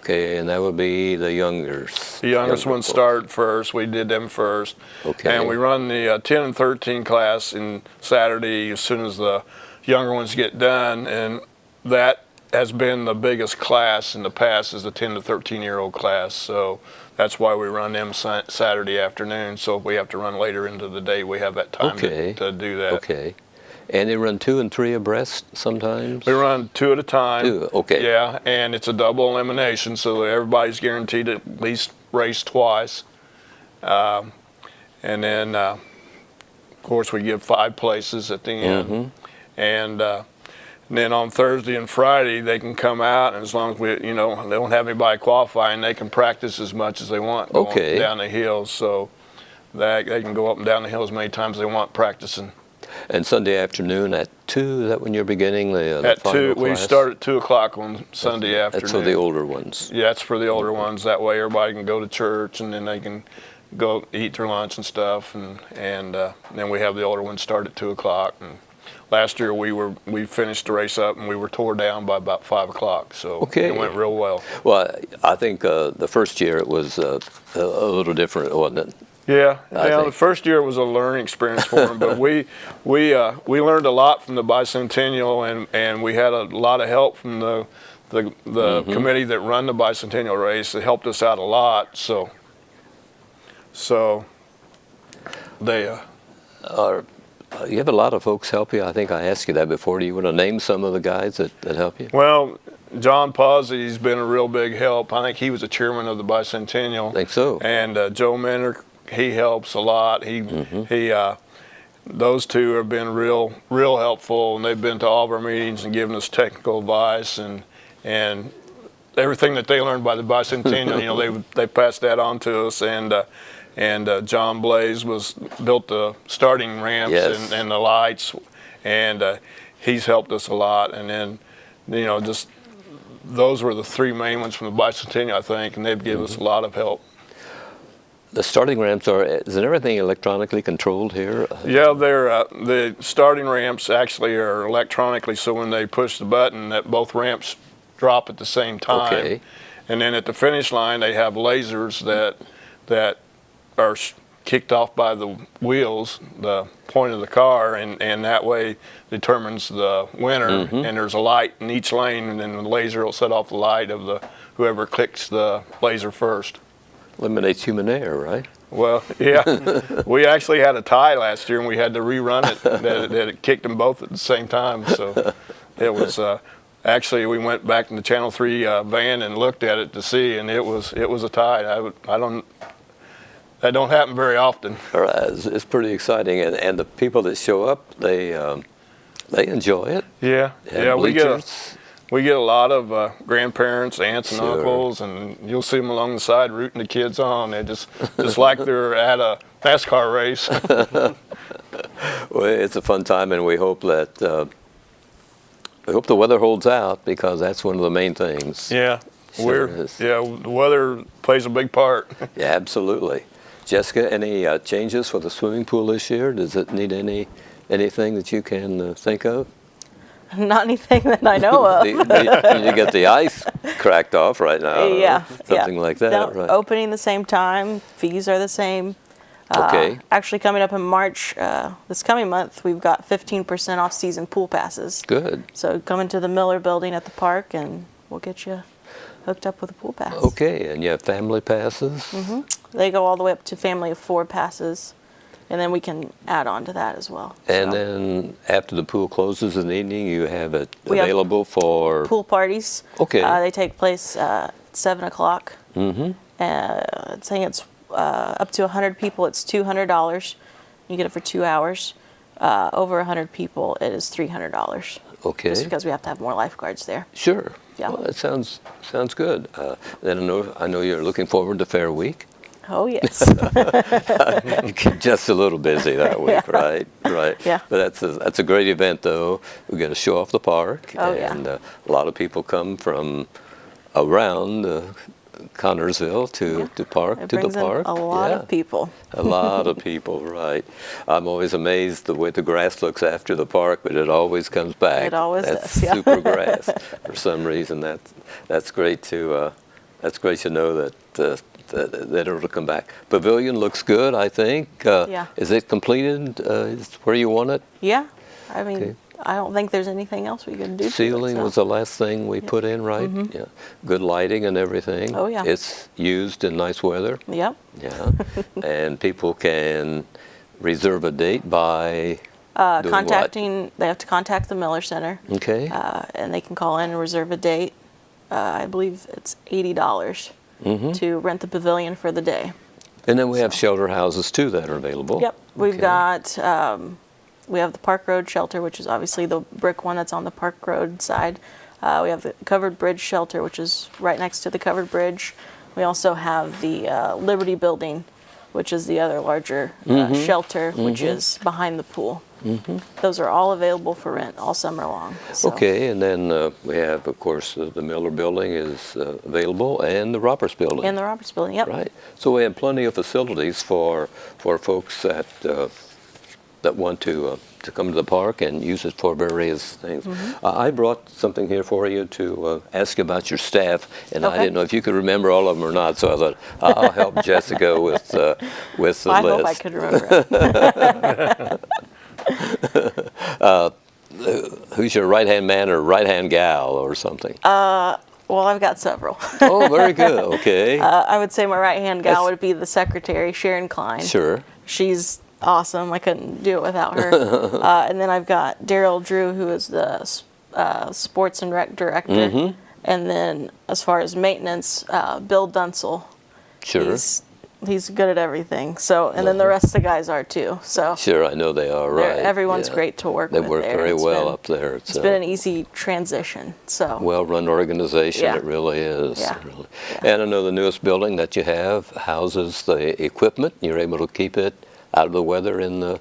okay, and that would be the youngers. the youngest ones started first. We did them first. Okay. And we run the 10 and 13 class in Saturday as soon as the younger ones get done, and that has been the biggest class in the past is the 10 to 13-year-old class. So that's why we run them Saturday afternoon. So if we have to run later into the day, we have that time to do that. Okay. And they run 2 and 3 abreast sometimes? We run 2 at a time. 2, okay. Yeah, and it's a double elimination, so everybody's guaranteed to at least race twice. And then, of course, we give 5 places at the end. And then on Thursday and Friday, they can come out, and as long as we, you know, they don't have anybody qualifying, they can practice as much as they want going down the hills. So that they can go up and down the hill as many times as they want practicing. And Sunday afternoon at 2, is that when you're beginning the At final 2, we class? start at 2 o'clock on Sunday afternoon. That's for the older ones. Yeah, that's for the older ones. That way everybody can go to church, and then they can go eat their lunch and stuff. And then we have the older ones start at 2 o'clock. And last year we finished the race up, and we were tore down by about 5 o'clock. So it went real well. Well, I think the first year it was a little different, wasn't it? Yeah, the first year was a learning experience for them, but we learned a lot from the bicentennial, and we had a lot of help from the committee that run the bicentennial race. It helped us out a lot. So they you have a lot of folks help you. I think I asked you that before. Do you want to name some of the guys that help you? Well, John Pazzi's been a real big help. I think he was the chairman of the bicentennial. I think so. And Joe Menner, he helps a lot. Those two have been real helpful, and they've been to all of our meetings and given us technical advice and everything that they learned by the bicentennial. You know, they passed that on to us. And John Blaze built the starting ramps and the lights, and he's helped us a lot. And then, you know, just those were the 3 main ones from the bicentennial, I think, and they've given us a lot of help. The starting ramps is everything electronically controlled here? Yeah, the starting ramps actually are electronically, so when they push the button, that both ramps drop at the same time. Okay. And then at the finish line, they have lasers that are kicked off by the wheels, the point of the car, and that way determines the winner. And there's a light in each lane, and then the laser will set off the light of whoever clicks the laser first. Eliminates human error, right? Well, yeah. We actually had a tie last year, and we had to rerun it. that it kicked them both at the same time. So it was actually, we went back in the Channel 3 van and looked at it to see, and it was a tie. That don't happen very often. It's pretty exciting, and the people that show up, they enjoy it. Yeah, we get a lot of grandparents, aunts, and Sure. uncles, and you'll see them along the side rooting the kids on. They just like they're at a NASCAR race. Well, it's a fun time, and we hope that the weather holds out, because that's one of the main things. Yeah, Sure is. the weather plays a big part. Yeah, absolutely. Jessica, any changes for the swimming pool this year? Does it need anything that you can think of? Not anything that I know of. You get the ice cracked off right now. Yeah, Something like that, No, right? Opening the same time. Fees are the same. Okay. Actually, coming up in March, this coming month, we've got 15% off season pool passes. Good. So come into the Miller building at the park and we'll get you hooked up with a pool pass. Okay, and you have family passes? They go all the way up to family of 4 passes, and then we can add on to that as well. And So, then after the pool closes in the evening, you have it We have available for... pool parties. Okay. They take place at 7 o'clock. Saying it's up to 100 people, it's $200. You get it for 2 hours. Over 100 people, it is $300. Okay. Just because we have to have more lifeguards there. Sure. Yeah. Well, that sounds good. Then I know you're looking forward to Fair Week. Oh, yes. Just a little busy that week, right? Right. Yeah. But that's a great event, though. We get to show off the park, Oh, yeah. and a lot of people come from around Connersville to park It to the brings in park. a lot of people. A lot of people, right? I'm always amazed the way the grass looks after the park, but it always comes back. It always that's does, yeah. super grass for some reason. That's great to know that it'll come back. Pavilion looks good, I think. Yeah. Is it completed? Is it where you want it? Yeah. I mean, Okay. I don't think there's anything else we can do. to it, Ceiling so. was the last thing we put in, right? Yeah. Good lighting and everything. Oh, yeah. It's used in nice weather. Yep. Yeah. And people can reserve a date by doing Contacting, they have to contact the Miller Center, what? Okay. and they can call in and reserve a date. I believe it's $80 to rent the pavilion for the day. And then we have shelter houses too that are available. Yep. We've Okay. got, we have the Park Road shelter, which is obviously the brick one that's on the Park Road side. We have the Covered Bridge shelter, which is right next to the Covered Bridge. We also have the Liberty Building, which is the other larger shelter, which is behind the pool. Those are all available for rent all summer long. So. Okay, and then we have, of course, the Miller Building is available, and the Roberts Building. In the Roberts Building, yep. Right. So we have plenty of facilities for folks that want to come to the park and use it for various things. I brought something here for you to ask you about your staff, and I Okay. didn't know if you could remember all of them or not, so I thought I'll help Jessica with the list. I hope I could remember it. Who's your right-hand man or right-hand gal or something? Well, I've got several. Oh, very good. Okay. I would say my right-hand gal That's- would be the secretary, Sharon Klein. Sure. She's awesome. I couldn't do it without her. And then I've got Daryl Drew, who is the sports and rec director. And then as far as maintenance, Bill Dunsel. Sure. He's good at everything. So, and then the rest of the guys are too. So Sure, I know they are, right. everyone's Yeah. great to work They with. work there. very It's well been- up there. It's been an easy transition. So well-run organization. Yeah. It really is. Yeah. Really. Yeah. And I know the newest building that you have houses the equipment. You're able to keep it out of the weather in the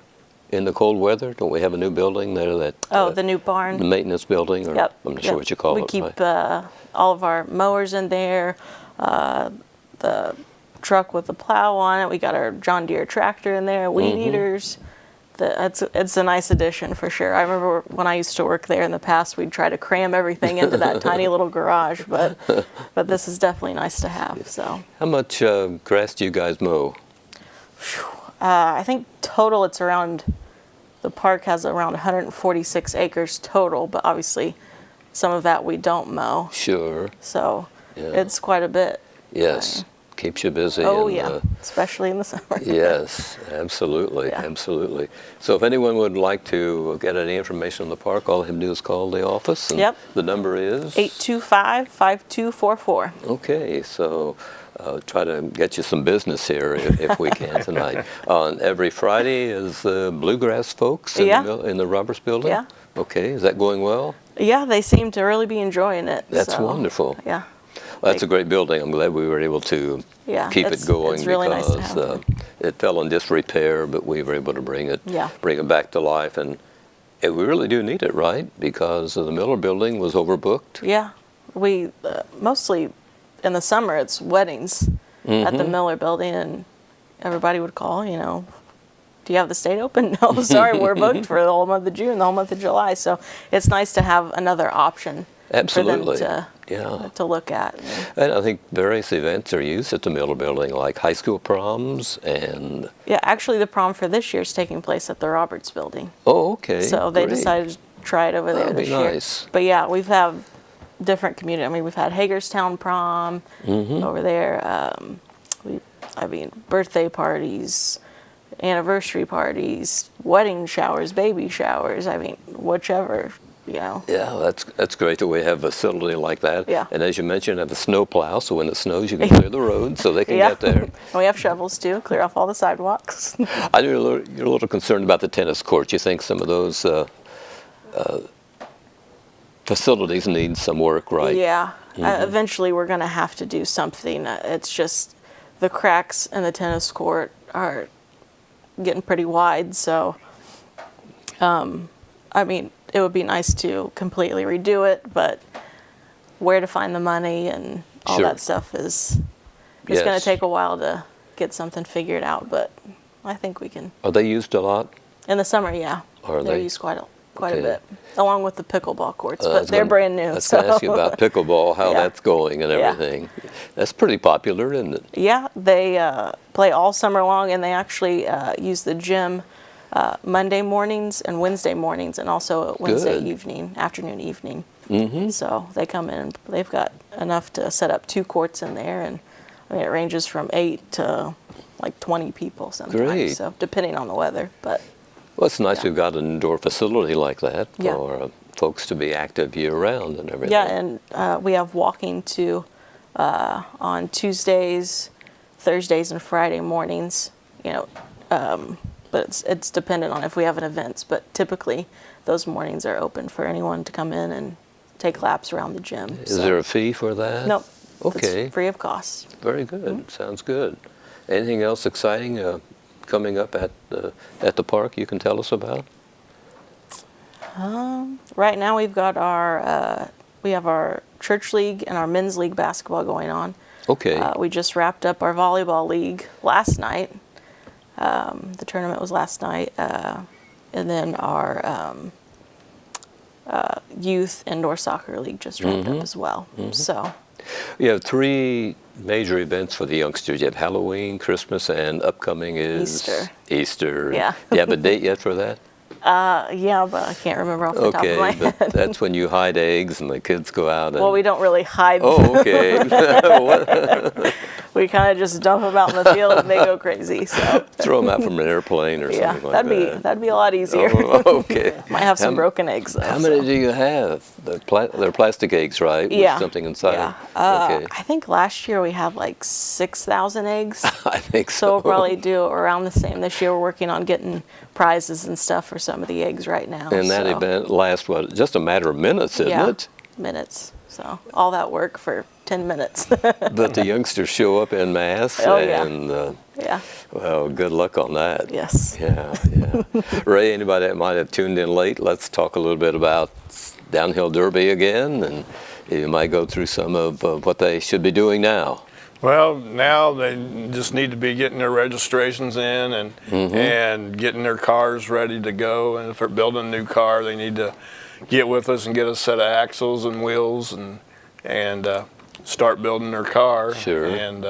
cold weather. Don't we have a new building there that? the new barn. The maintenance building, or Yep. I'm not sure yep. what you call we it. keep right? all of our mowers in there, the truck with the plow on it. We got our John Deere tractor in there, weed eaters. It's a nice addition for sure. I remember when I used to work there in the past, we'd try to cram everything into that tiny little garage, but this is definitely nice to have. So How much grass do you guys mow? I think total it's around. The park has around 146 acres total, but obviously some of that we don't mow. Sure. So Yeah. it's quite a bit. Yes. Keeps you busy. Oh, and, yeah, especially in the summer. Yes, absolutely, Yeah. absolutely. So if anyone would like to get any information on the park, all they have to do is call the office. And Yep. The number is? 825-5244. Okay, so try to get you some business here if we can tonight. On every Friday is the Bluegrass folks in, Yeah. in the Roberts Building? Yeah. Okay, is that going well? Yeah, they seem to really be enjoying it. That's so, wonderful. Yeah. Well, that's a great building. I'm glad we were able to Yeah, keep it it's going really nice to because have it fell in disrepair, but we were able to bring it Yeah. back to life. And we really do need it, right? Because the Miller Building was overbooked. Yeah. We mostly in the summer it's weddings at the Miller Building, and everybody would call, do you have the state open? No, sorry, we're booked for the whole month of June, the whole month of July. So it's nice to have another option Absolutely. for them Yeah. to look at. And I think various events are used at the Miller Building, like high school proms and... Yeah, actually the prom for this year is taking place at the Roberts Building. Oh, okay. So they Great. decided to try it over there That'd be this year. nice. But yeah, we've had different community. I mean, we've had Hagerstown prom over there. Birthday parties, anniversary parties, wedding showers, baby showers. I mean, whichever, you know. Yeah, that's great that we have a facility like that. Yeah. And as you mentioned, have a snow plow, so when it snows, you can clear the road so they can Yeah. get there. And we have shovels too, clear off all the sidewalks. I know you're a little concerned about the tennis courts. You think some of those facilities need some work, right? Yeah. Eventually, we're going to have to do something. It's just the cracks in the tennis court are getting pretty wide. So, I mean, it would be nice to completely redo it, but where to find the money and all Sure. that stuff is it's going Yes. to take a while to get something figured out. But I think we can. Are they used a lot? In the summer, yeah, Are they're they? used quite a Okay. bit, along with the pickleball courts. I But was they're gonna- brand new. I was going to ask you about pickleball, how Yeah. that's going and Yeah. everything. That's pretty popular, isn't it? Yeah, they play all summer long, and they actually use the gym Monday mornings and Wednesday mornings, and also Wednesday Good. afternoon, evening. Mm-hmm. So they come in, and they've got enough to set up 2 courts in there, and I mean, it ranges from 8 to like 20 people sometimes. Great. So depending on the weather, but Well, it's nice Yeah. we've got an indoor facility like that Yeah. for folks to be active year-round and everything. yeah, and we have walking too on Tuesdays, Thursdays, and Friday mornings. You know, but it's dependent on if we have an event. But typically, those mornings are open for anyone to come in and take laps around the gym. Is there a fee for that? Nope. Okay. It's free of cost. Very good. Sounds good. Anything else exciting coming up at the park you can tell us about? Right now, we've got our church league and our men's league basketball going on. Okay. We just wrapped up our volleyball league last night. The tournament was last night, and then our youth indoor soccer league just wrapped up as well. So, You have 3 major events for the youngsters. You have Halloween, Christmas, and upcoming is Easter. Easter. Yeah. Do you have a date yet for that? yeah, but I can't remember off the top of my Okay, head. but that's when you hide eggs and the kids go out and... Well, we don't really hide them. Oh, okay. What? We kind of just dump them out in the field and they go crazy. So, Throw them out from an airplane or yeah, something like that. that'd be a lot easier. Oh, okay. Might have some How- broken eggs though. How many so. do you have? They're plastic eggs, right? Yeah. With something inside Yeah. them? Okay. I think last year we had like 6,000 eggs. I think So so. we'll probably do around the same this year. We're working on getting prizes and stuff for some of the eggs right now. And that so, event lasts, what, just a matter of minutes, isn't yeah, it? minutes. So all that work for 10 minutes. But the youngsters show up en masse, Oh, yeah. and, Yeah. well, good luck on that. Yes. Yeah, yeah. Ray, anybody that might have tuned in late, let's talk a little bit about Downhill Derby again, and you might go through some of what they should be doing now. Well, now they just need to be getting their registrations in and getting their cars ready to go. And if they're building a new car, they need to get with us and get a set of axles and wheels and start building their car. Sure. And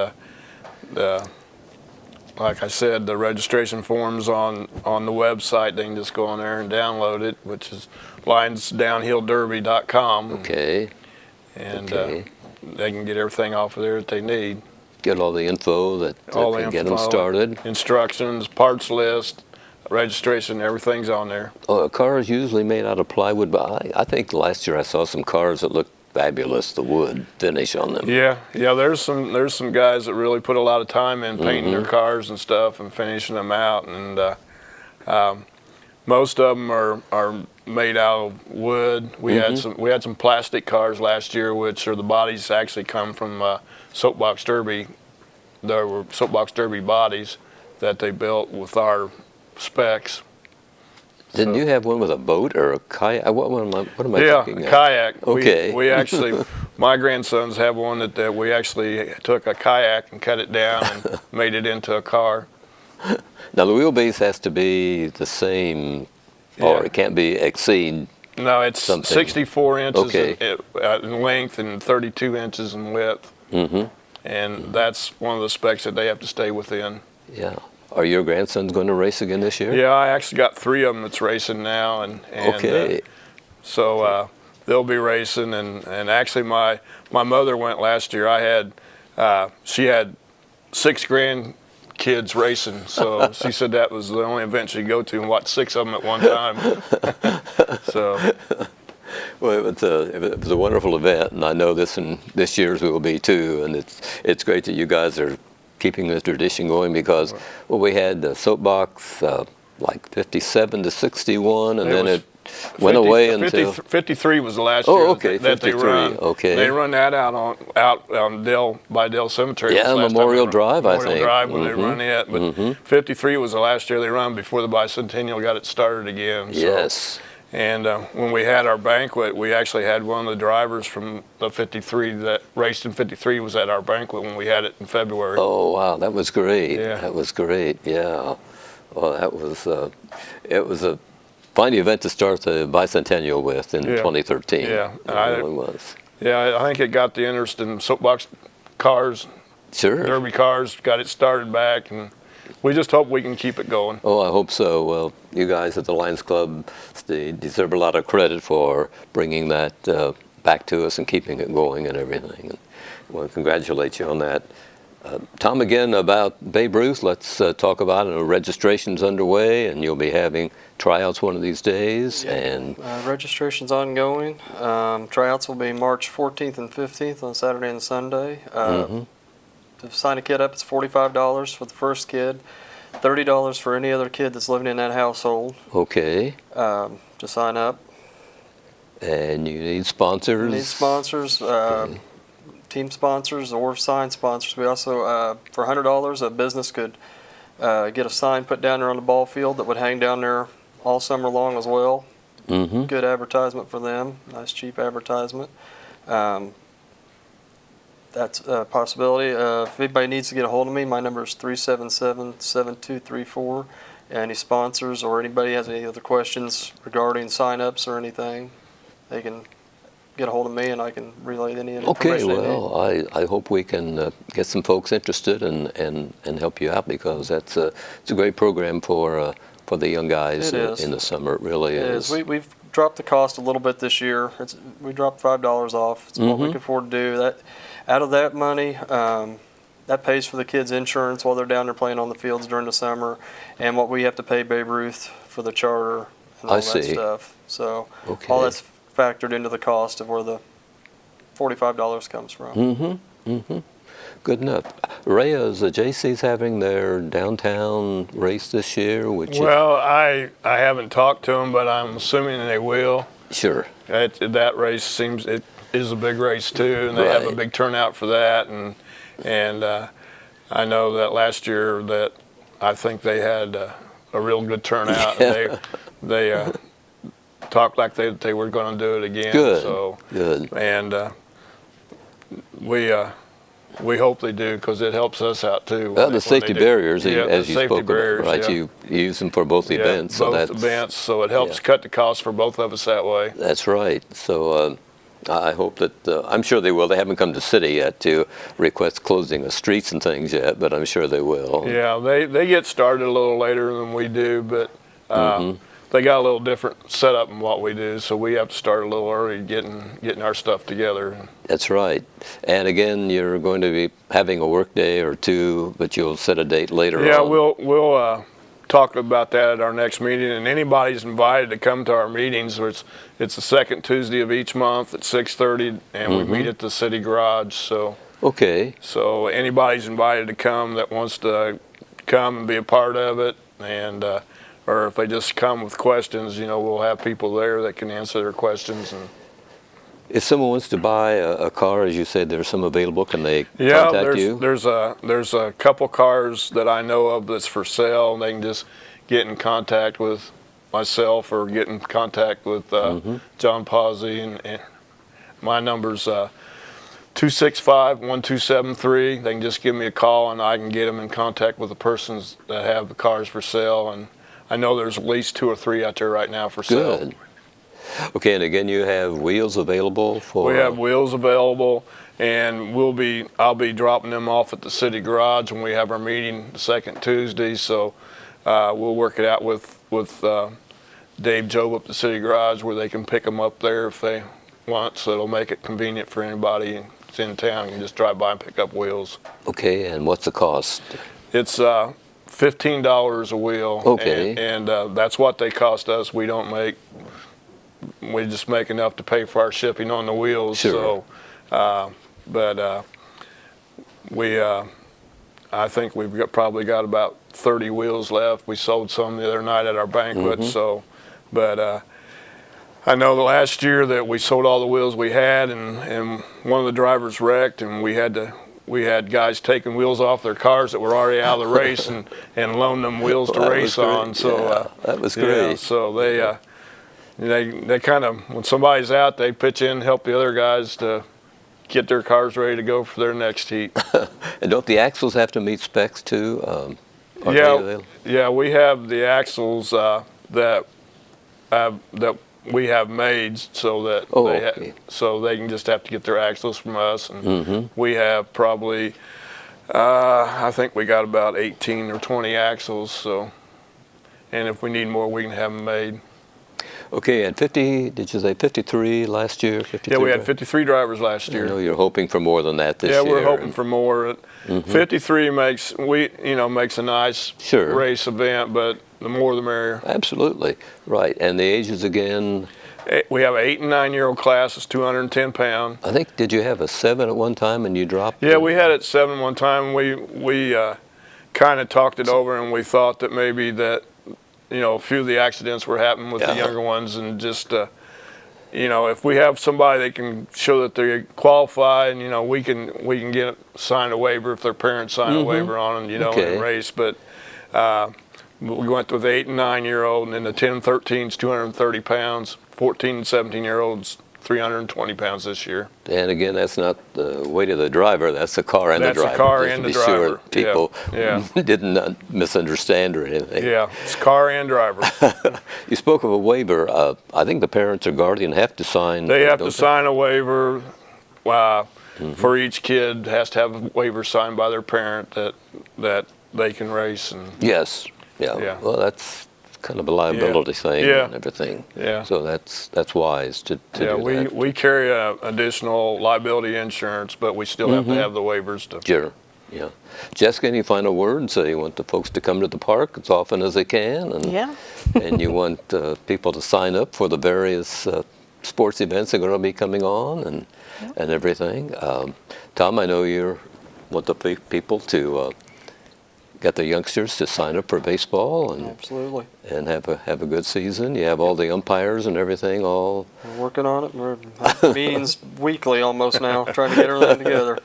like I said, the registration forms on the website. They can just go on there and download it, which is lionsdownhillderby.com. Okay. And Okay. they can get everything off of there that they need. Get all the info that All the can get them info, started. Instructions, parts list, registration, everything's on there. Oh, a car is usually made out of plywood, but I think last year I saw some cars that looked fabulous, the wood finish on them. Yeah, there's some guys that really put a lot of time in painting their cars and stuff and finishing them out, and most of them are made out of wood. We had some plastic cars last year, which are the bodies actually come from Soapbox Derby. There were Soapbox Derby bodies that they built with our specs. Didn't you have one with a boat or a kayak? What am I Yeah, thinking of? kayak. Okay. We actually, my grandsons have one that we actually took a kayak and cut it down and made it into a car. Now the wheelbase has to be the same, or Yeah. it can't be exceed No, it's something? 64 inches Okay. in length and 32 inches in width. And that's one of the specs that they have to stay within. Yeah. Are your grandsons going to race again this year? Yeah, I actually got 3 of them that's racing now, and Okay. so they'll be racing. And actually, my mother went last year. She had 6 grandkids racing, so she said that was the only event she'd go to and watch 6 of them at one time. So. Well, it was a wonderful event, and I know this year's will be too. And it's great that you guys are keeping the tradition going because we had the soapbox like 57 to 61, and then it went away until 53 was the last year. Oh, okay, that they 53. run. Okay. They run that out on Dell Cemetery. Yeah, was the last Memorial time Drive, I Memorial think. Drive when they run it, but 53 was the last year they run before the bicentennial got it started again. So. Yes. And when we had our banquet, we actually had one of the drivers from the 53 that raced in 53 was at our banquet when we had it in February. Oh, wow, that was great. Yeah. That was great, yeah. Well, it was a fine event to start the bicentennial with in 2013. Yeah. It really was. Yeah, I think it got the interest in soapbox cars, Sure. derby cars, got it started back, and we just hope we can keep it going. Oh, I hope so. Well, you guys at the Lions Club deserve a lot of credit for bringing that back to us and keeping it going and everything. And I want to congratulate you on that. Tom, again, about Babe Ruth, let's talk about it. Registration's underway, and you'll be having tryouts one of these days. Yeah. And Registration's ongoing. Tryouts will be March 14th and 15th on Saturday and Sunday. To sign a kid up, it's $45 for the first kid, $30 for any other kid that's living in that household okay. to sign up. And you need sponsors? We need sponsors, team sponsors or sign sponsors. We also, for $100, a business could get a sign put down there on the ball field that would hang down there all summer long as well. Good advertisement for them, nice cheap advertisement. That's a possibility. If anybody needs to get a hold of me, my number is 377-7234. Any sponsors or anybody has any other questions regarding sign-ups or anything, they can get a hold of me and I can relay any information Okay, they need. well, I hope we can get some folks interested and help you out because it's a great program for the young guys in the summer. It really is. We've dropped the cost a little bit this year. We dropped $5 off. It's what we can afford to do. That out of that money, that pays for the kids' insurance while they're down there playing on the fields during the summer, and what we have to pay Babe Ruth for the charter and all that stuff. So all that's factored into the cost of where the $45 comes from. Good enough. Rhea's JC's having their downtown race this year, which Well, I haven't talked to them, but I'm assuming they will. sure. That race seems it is a big race too, and they have a big turnout for that. And I know that last year that I think they had a real good turnout. Yeah. They talked like they were going to do it again. Good. So Good. and we hope they do because it helps us out too. Well, the safety barriers, as you spoke about, right? Yeah. You use them for both events, so both that's events. So it helps cut the cost for both of us that way. that's right. So I hope that I'm sure they will. They haven't come to city yet to request closing of streets and things yet, but I'm sure they will. Yeah, they get started a little later than we do, but they got a little different setup than what we do, so we have to start a little early getting our stuff together. That's right. And again, you're going to be having a work day or two, but you'll set a date later on. Yeah, we'll talk about that at our next meeting, and anybody's invited to come to our meetings. It's the second Tuesday of each month at 6:30, and we meet at the city garage. So anybody's invited to come that wants to come and be a part of it, and or if they just come with questions, we'll have people there that can answer their questions. And if someone wants to buy a car, as you said, there's some available. Can they contact you? There's a couple cars that I know of that's for sale. They can just get in contact with myself or get in contact with John Pazzi, and my number's 265-1273. They can just give me a call, and I can get them in contact with the persons that have the cars for sale. And I know there's at least 2 or 3 out there right now for sale. Good. Okay, and again, you have wheels available for... We have wheels available, and I'll be dropping them off at the city garage when we have our meeting the second Tuesday. So we'll work it out with Dave Job up the city garage where they can pick them up there if they want. So it'll make it convenient for anybody that's in town. You can just drive by and pick up wheels. Okay, and what's the cost? It's $15 a wheel. Okay. And that's what they cost us. We just make enough to pay for our shipping on the wheels. Sure. So, I think we've probably got about 30 wheels left. We sold some the other night at our banquet. So, I know the last year that we sold all the wheels we had, and one of the drivers wrecked, and we had guys taking wheels off their cars that were already out of the race and loan them wheels to race on. So that was great. Yeah, so they kind of, when somebody's out, they pitch in and help the other guys to get their cars ready to go for their next heat. And don't the axles have to meet specs too? Yeah, we have the axles that we have made so that so they can just have to get their axles from us, and we have probably I think we got about 18 or 20 axles. So, and if we need more, we can have them made. Okay, and 50, did you say 53 last year? 53 Yeah, we had 53 drivers last year. I know you're hoping for more than that this year. Yeah, we're hoping for more. 53 makes a nice race event, but the more the merrier. Absolutely, right. And the ages again? We have an 8 and 9 year old class. It's 210 pounds. I think, did you have a 7 at one time and you dropped? Yeah, we had it 7 one time. We kind of talked it over, and we thought that maybe that, a few of the accidents were happening with the younger ones, and just, if we have somebody that can show that they qualify, and, we can sign a waiver if their parents sign a waiver on them, and race. But we went with the 8 and 9 year old, and then the 10 and 13s, 230 pounds, 14 and 17 year olds, 320 pounds this year. And again, that's not the weight of the driver, that's the car and the driver. That's the car and the driver. Sure people Yeah. didn't misunderstand or anything. Yeah, it's car and driver. You spoke of a waiver. I think the parents or guardian have to sign. They have to sign a waiver. For each kid has to have a waiver signed by their parent that they can race. And yes. Yeah. Well, that's kind of a liability thing and everything. Yeah. So that's wise to do that. We carry additional liability insurance, but we still have to have the waivers to. Sure. Yeah. Jessica, any final words? You want the folks to come to the park as often as they can, and and you want people to sign up for the various sports events that are going to be coming on and everything. Tom, I know you want the people to get the youngsters to sign up for baseball and absolutely and have a good season. You have all the umpires and everything all. We're working on it. We're having meetings weekly almost now, trying to get everything together.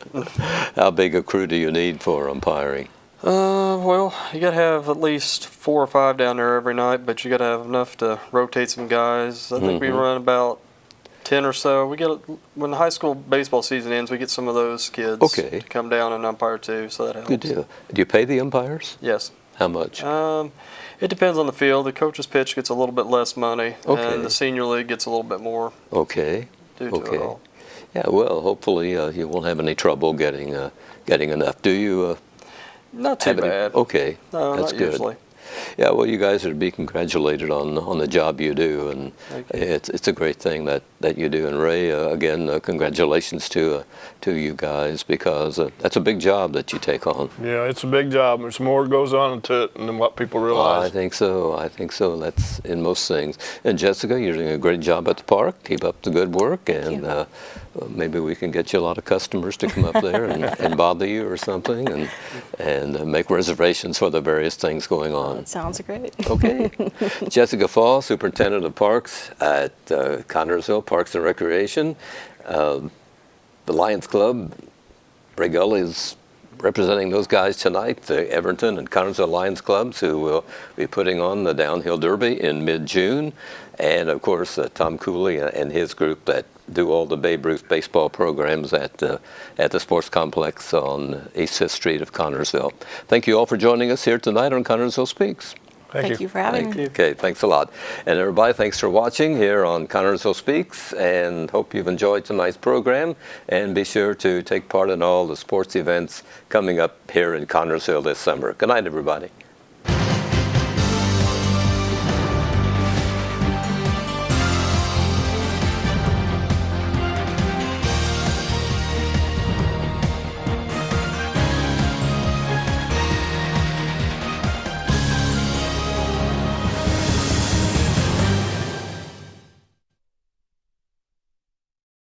How big a crew do you need for umpiring? Well, you got to have at least 4 or 5 down there every night, but you got to have enough to rotate some guys. I think we run about 10 or so. We get when the high school baseball season ends, we get some of those kids to come down and umpire too, so that helps. Good deal. Do you pay the umpires? Yes. How much? It depends on the field. The coach's pitch gets a little bit less money, and the senior league gets a little bit more. Okay. Due to it all. Yeah. Well, hopefully you won't have any trouble getting enough. Do you? Not too bad. Okay. No, that's not good. usually. Yeah, well, you guys are to be congratulated on the job you do, and it's a great thing that you do. And Ray, again, congratulations to you guys, because that's a big job that you take on. Yeah, it's a big job. There's more goes on to it than what people realize. I think so. That's in most things. And Jessica, you're doing a great job at the park. Keep up the good work, and maybe we can get you a lot of customers to come up there and bother you or something, and make reservations for the various things going on. That sounds great. Okay. Jessica Fall, Superintendent of Parks at Connersville Parks and Recreation. The Lions Club, Bray Gully is representing those guys tonight, the Everton and Connersville Lions Clubs, who will be putting on the Downhill Derby in mid-June. And, of course, Tom Cooley and his group that do all the Babe Ruth baseball programs at the sports complex on East 5th Street of Connersville. Thank you all for joining us here tonight on Connersville Speaks. Thank you for having me. Okay, thanks a lot. And everybody, thanks for watching here on Connersville Speaks, and hope you've enjoyed tonight's program. And be sure to take part in all the sports events coming up here in Connersville this summer. Good night, everybody.